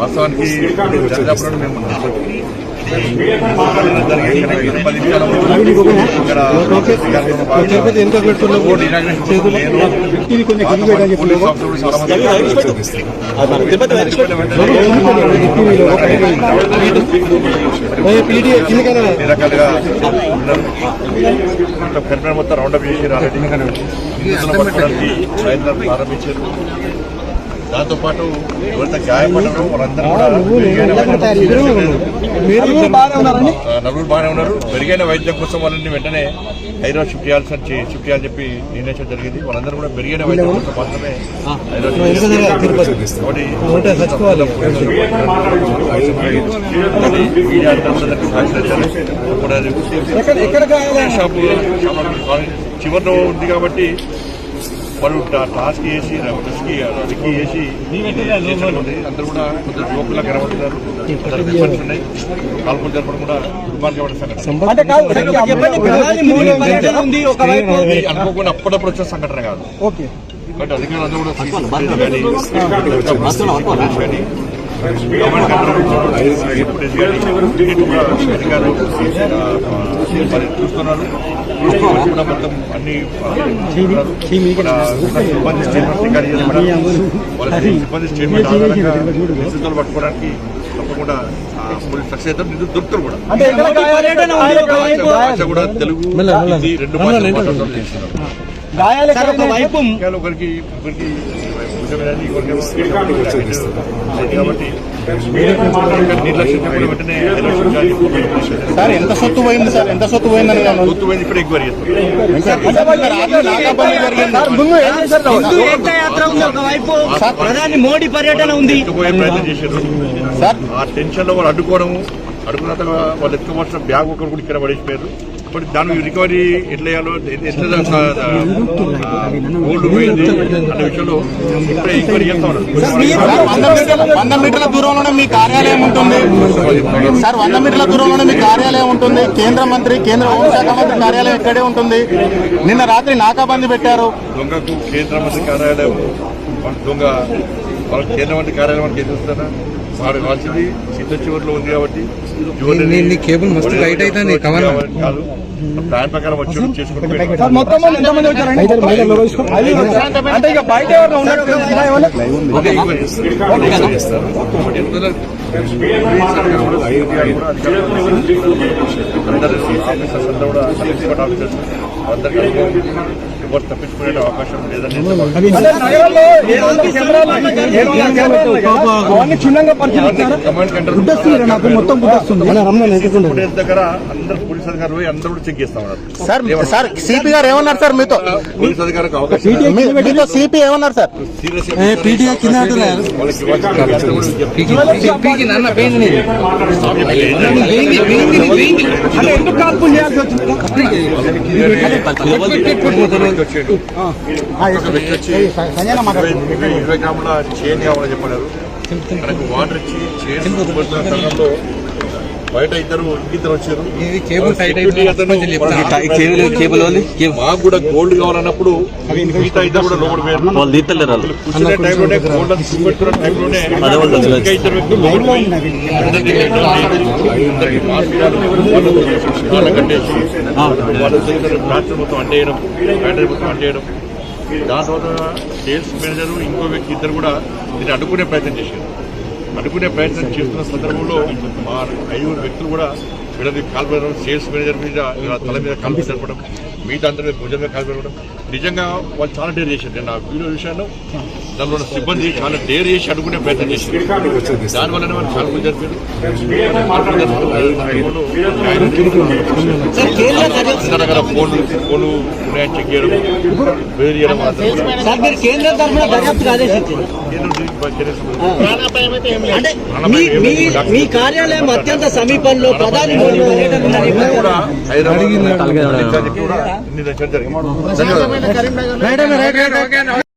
వాస్తవానికి దరిదాపులను మేము రకాలుగా మొత్తం రౌండప్ చేసి ప్రయత్నాలు ప్రారంభించారు. దాంతోపాటు ఎవరైతే గాయపడ్డారో వాళ్ళందరూ నలుగురు బాగానే ఉన్నారు. మెరుగైన వైద్యం కోసం వాళ్ళని వెంటనే హైదరాబాద్ షిఫ్ట్ చేయాలని చెప్పి నిర్ణయించడం జరిగింది. వాళ్ళందరూ కూడా మెరుగైన వైద్యం కోసం మాత్రమే చివరిలో ఉంది కాబట్టి వాళ్ళు టాస్క్ చేసి రిస్కీ చేసి అందరూ కూడా కొంచెం యువకులా కనబడుతున్నారు. ఉన్నాయి కాల్పులు జరపడం కూడా అనుకోకుండా అప్పుడప్పుడు వచ్చే సంఘటన కాదు. బట్ అధికారులందరూ కూడా చూస్తున్నారు. కూడా మొత్తం అన్ని సిబ్బంది స్టేట్మెంట్ ఆధారంగా నిందితులు పట్టుకోవడానికి తప్పకుండా పోలీస్ సక్సెస్ అవుతారు. నిందితులు దొరుకుతారు కూడా. కూడా తెలుగు హిందీ రెండు భాషలు ఒకరికి కాబట్టి సార్ ఎంత సొత్తు పోయింది సార్? ఎంత సొత్తు పోయిందని సొత్తు పోయింది ఇప్పుడు ఎంక్వైరీ చేస్తారు. ప్రధాని మోడీ పర్యటన ఉంది. ప్రయత్నం చేశారు సార్. ఆ టెన్షన్ లో వాళ్ళు అడ్డుకున్న వాళ్ళు ఎత్తుకోవాల్సిన బ్యాగ్ ఒకరు కూడా ఇక్కడ పడేసిపోయారు. బట్ దాని రికవరీ ఎట్లా చేయాలో గోల్డ్ పోయింది అనే విషయంలో ఇప్పుడే ఎంక్వైరీ చేస్తా ఉన్నారు. 100 మీటర్ల దూరంలోనే మీ కార్యాలయం ఉంటుంది సార్. 100 మీటర్ల దూరంలోనే మీ కార్యాలయం ఉంటుంది. కేంద్ర హోంశాఖ మంత్రి కార్యాలయం ఇక్కడే ఉంటుంది. నిన్న రాత్రి నాకాబందీ పెట్టారు. దొంగకు కేంద్ర మంత్రి కార్యాలయం దొంగ వాళ్ళకి కేంద్ర మంత్రి కార్యాలయం మనకి ఏం చూస్తారా? వాడు కాల్సింది చిన్న చివరిలో ఉంది కాబట్టి కేబుల్ మస్తు లైట్ అయితే కాదు. ప్లాన్ ప్రకారం వచ్చి చేసుకుంటే ఎవరు తప్పించుకునే అవకాశం లేదని దగ్గర అందరు పోలీస్ అధికారులు పోయి అందరూ కూడా చెక్ చేస్తా ఉన్నారు. సార్ సిపి గారు ఏమన్నారు సార్? మీతో పోలీస్ అధికారికి అవకాశం సిపి ఏమన్నారు సార్? $20 గ్రాముల చైన్ కావాలని చెప్పారు. మనకు వాటర్ ఇచ్చి చైన్ తరుణంలో బయట ఇద్దరు వచ్చారు. మాకు కూడా గోల్డ్ కావాలన్నప్పుడు మిగతా ఇద్దరు కూడా లోపల పోయారు. కూర్చునే టైంలోనే గోల్డ్ చూపెట్టుకున్న టైంలోనే ఇంకా ఇద్దరు వ్యక్తులు లోపల పోయి కట్టేసి వాళ్ళ రాత్రి మొత్తం అంటేయడం, బ్యాటరీ మొత్తం అంటేయడం. దాని తర్వాత సేల్స్ మేనేజర్ ఇంకో వ్యక్తి ఇద్దరు కూడా దీన్ని అడ్డుకునే ప్రయత్నం చేశారు. అడ్డుకునే ప్రయత్నం చేస్తున్న సందర్భంలో మా 5 వ్యక్తులు కూడా వీళ్ళని కాల్పడం, సేల్స్ మేనేజర్ మీద తల మీద కాల్పు జరపడం, మిగతా అందరి మీద భుజం మీద కాల్పు జరపడం. నిజంగా వాళ్ళు చాలా డేర్ చేశారు. నేను ఆ వీడియో విషయాల్లో దానిలో ఉన్న సిబ్బంది చాలా డేర్ చేసి అడ్డుకునే ప్రయత్నం చేశారు. దానివల్లనే వాళ్ళు కాల్పులు జరిపారు. ఫోన్లు ఉన్నాయని చెక్ చేయడం, వేరు చేయడం. మీ కార్యాలయం అత్యంత సమీపంలో ప్రధాని హైదరాబాద్ జరిగింది.